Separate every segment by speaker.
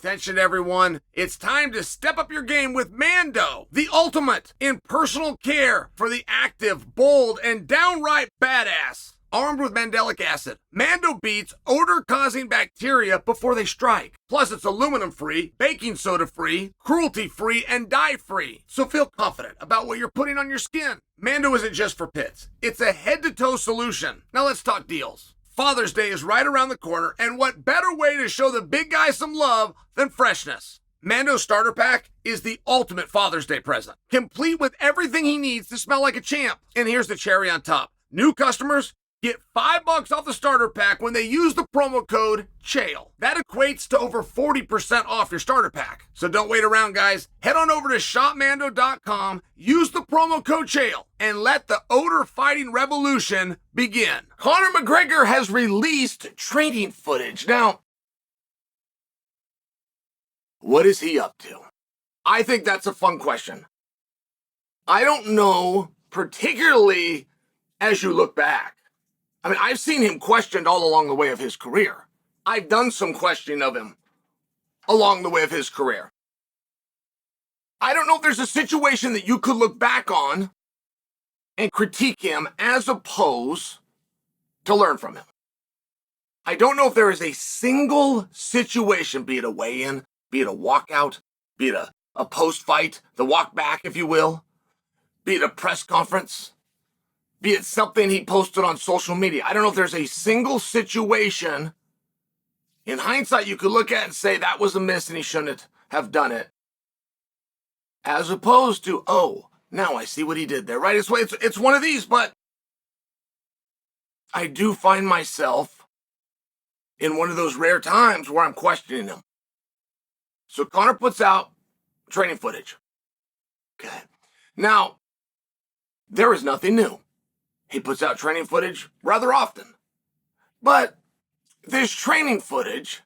Speaker 1: Attention everyone, it's time to step up your game with Mando, the ultimate in personal care for the active, bold, and downright badass. Armed with mandelic acid, Mando beats odor-causing bacteria before they strike. Plus, it's aluminum-free, baking soda-free, cruelty-free, and dye-free. So feel confident about what you're putting on your skin. Mando isn't just for pits. It's a head-to-toe solution. Now let's talk deals. Father's Day is right around the corner, and what better way to show the big guy some love than freshness? Mando's starter pack is the ultimate Father's Day present, complete with everything he needs to smell like a champ. And here's the cherry on top. New customers get $5 off the starter pack when they use the promo code Chael. That equates to over 40% off your starter pack. So don't wait around, guys. Head on over to shopmando.com, use the promo code Chael, and let the odor-fighting revolution begin. Conor McGregor has released training footage. Now, what is he up to? I think that's a fun question. I don't know, particularly as you look back. I mean, I've seen him questioned all along the way of his career. I've done some questioning of him along the way of his career. I don't know if there's a situation that you could look back on and critique him as opposed to learn from him. I don't know if there is a single situation, be it a weigh-in, be it a walkout, be it a post-fight, the walk back, if you will, be it a press conference, be it something he posted on social media. I don't know if there's a single situation in hindsight you could look at and say that was a miss and he shouldn't have done it. As opposed to, oh, now I see what he did there, right? It's one of these, but I do find myself in one of those rare times where I'm questioning him. So Conor puts out training footage. Okay. Now, there is nothing new. He puts out training footage rather often. But this training footage,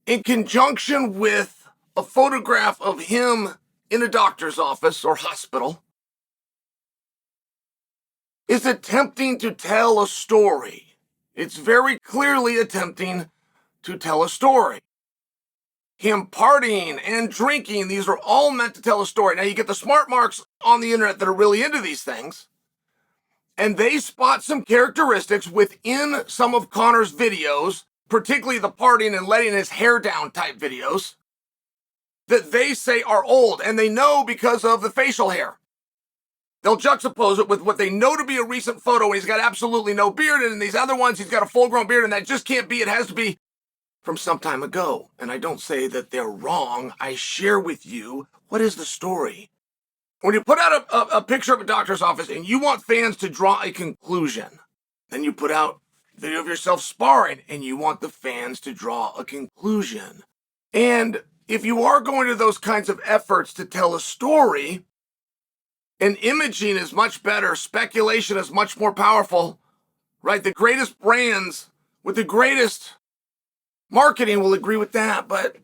Speaker 1: in conjunction with a photograph of him in a doctor's office or hospital, is attempting to tell a story. It's very clearly attempting to tell a story. Him partying and drinking, these are all meant to tell a story. Now, you get the smart marks on the internet that are really into these things, and they spot some characteristics within some of Conor's videos, particularly the partying and letting his hair down type videos, that they say are old, and they know because of the facial hair. They'll juxtapose it with what they know to be a recent photo, and he's got absolutely no beard, and in these other ones, he's got a full-grown beard, and that just can't be. It has to be from some time ago. And I don't say that they're wrong. I share with you, what is the story? When you put out a picture of a doctor's office and you want fans to draw a conclusion, then you put out a video of yourself sparring and you want the fans to draw a conclusion. And if you are going to those kinds of efforts to tell a story, and imaging is much better, speculation is much more powerful, right? The greatest brands with the greatest marketing will agree with that, but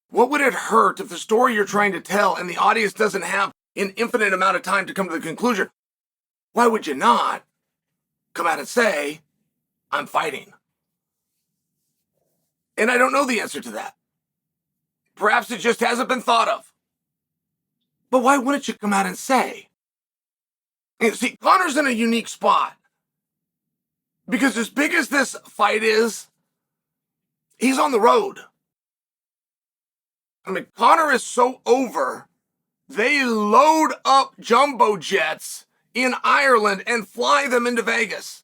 Speaker 1: what would it hurt if the story you're trying to tell and the audience doesn't have an infinite amount of time to come to the conclusion? Why would you not come out and say, I'm fighting? And I don't know the answer to that. Perhaps it just hasn't been thought of. But why wouldn't you come out and say? And see, Conor's in a unique spot. Because as big as this fight is, he's on the road. I mean, Conor is so over, they load up jumbo jets in Ireland and fly them into Vegas.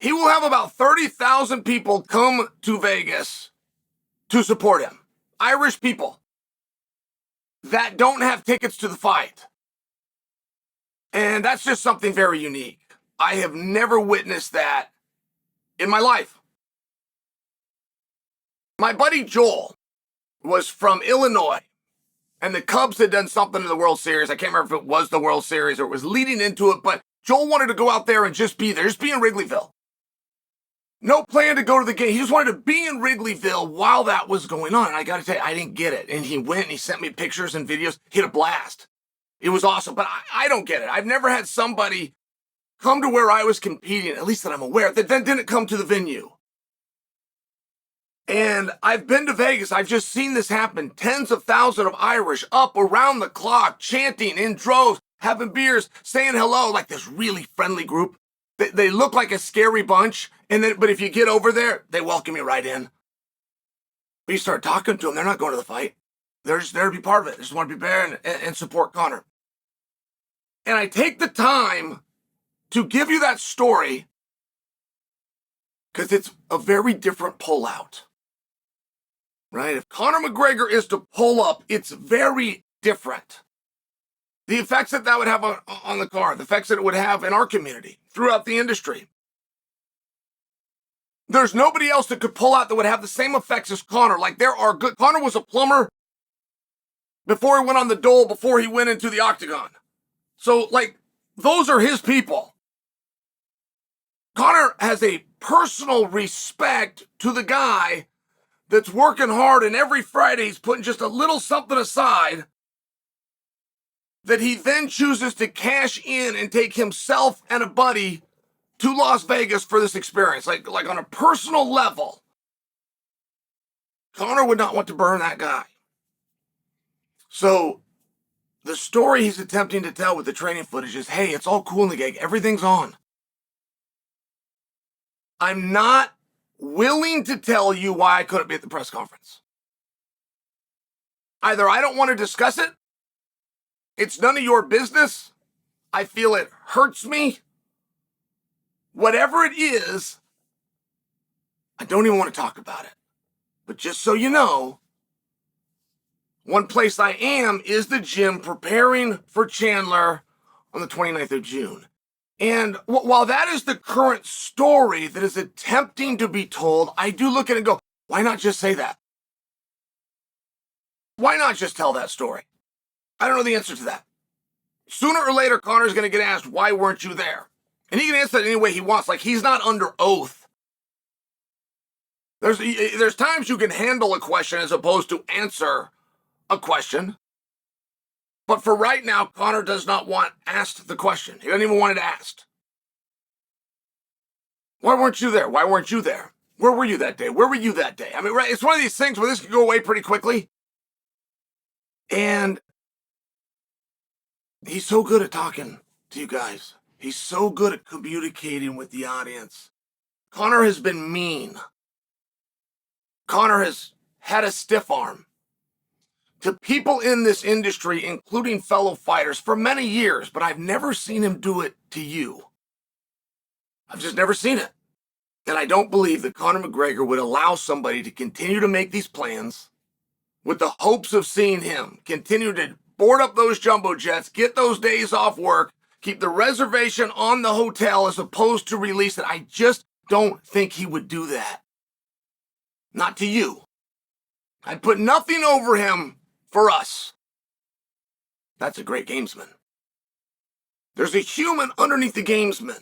Speaker 1: He will have about 30,000 people come to Vegas to support him. Irish people that don't have tickets to the fight. And that's just something very unique. I have never witnessed that in my life. My buddy Joel was from Illinois, and the Cubs had done something in the World Series. I can't remember if it was the World Series or it was leading into it, but Joel wanted to go out there and just be there, just be in Wrigleyville. No plan to go to the game. He just wanted to be in Wrigleyville while that was going on. And I got to tell you, I didn't get it. And he went and he sent me pictures and videos. He had a blast. It was awesome, but I don't get it. I've never had somebody come to where I was competing, at least that I'm aware, that then didn't come to the venue. And I've been to Vegas. I've just seen this happen. Tens of thousands of Irish up around the clock, chanting in droves, having beers, saying hello, like this really friendly group. They look like a scary bunch, but if you get over there, they welcome you right in. But you start talking to them, they're not going to the fight. They're just there to be part of it. They just want to be there and support Conor. And I take the time to give you that story because it's a very different pullout. Right? If Conor McGregor is to pull up, it's very different. The effects that would have on the card, the effects that it would have in our community, throughout the industry. There's nobody else that could pull out that would have the same effects as Conor. Like there are good. Conor was a plumber before he went on the dole, before he went into the octagon. So like those are his people. Conor has a personal respect to the guy that's working hard, and every Friday he's putting just a little something aside that he then chooses to cash in and take himself and a buddy to Las Vegas for this experience. Like on a personal level, Conor would not want to burn that guy. So the story he's attempting to tell with the training footage is, hey, it's all cool in the gig. Everything's on. I'm not willing to tell you why I couldn't be at the press conference. Either I don't want to discuss it, it's none of your business, I feel it hurts me, whatever it is, I don't even want to talk about it. But just so you know, one place I am is the gym preparing for Chandler on the 29th of June. And while that is the current story that is attempting to be told, I do look at it and go, why not just say that? Why not just tell that story? I don't know the answer to that. Sooner or later, Conor's going to get asked, why weren't you there? And he can answer that any way he wants. Like, he's not under oath. There's times you can handle a question as opposed to answer a question. But for right now, Conor does not want asked the question. He doesn't even want it asked. Why weren't you there? Why weren't you there? Where were you that day? Where were you that day? I mean, right? It's one of these things where this can go away pretty quickly. And he's so good at talking to you guys. He's so good at communicating with the audience. Conor has been mean. Conor has had a stiff arm to people in this industry, including fellow fighters, for many years, but I've never seen him do it to you. I've just never seen it. And I don't believe that Conor McGregor would allow somebody to continue to make these plans with the hopes of seeing him continue to board up those jumbo jets, get those days off work, keep the reservation on the hotel as opposed to release it. I just don't think he would do that. Not to you. I'd put nothing over him for us. That's a great gamesman. There's a human underneath the gamesman.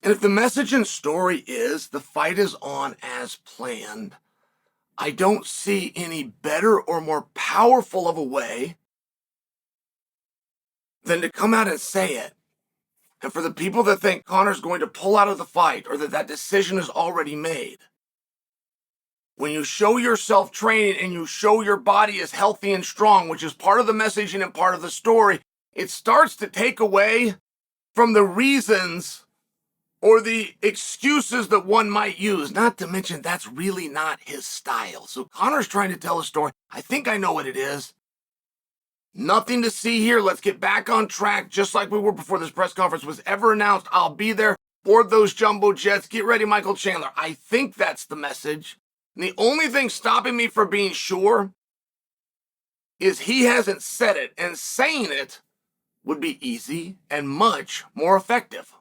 Speaker 1: And if the message and story is the fight is on as planned, I don't see any better or more powerful of a way than to come out and say it. And for the people that think Conor's going to pull out of the fight or that decision is already made, when you show yourself training and you show your body is healthy and strong, which is part of the messaging and part of the story, it starts to take away from the reasons or the excuses that one might use, not to mention that's really not his style. So Conor's trying to tell a story. I think I know what it is. Nothing to see here. Let's get back on track, just like we were before this press conference was ever announced. I'll be there. Board those jumbo jets. Get ready, Michael Chandler. I think that's the message. And the only thing stopping me from being sure is he hasn't said it, and saying it would be easy and much more effective.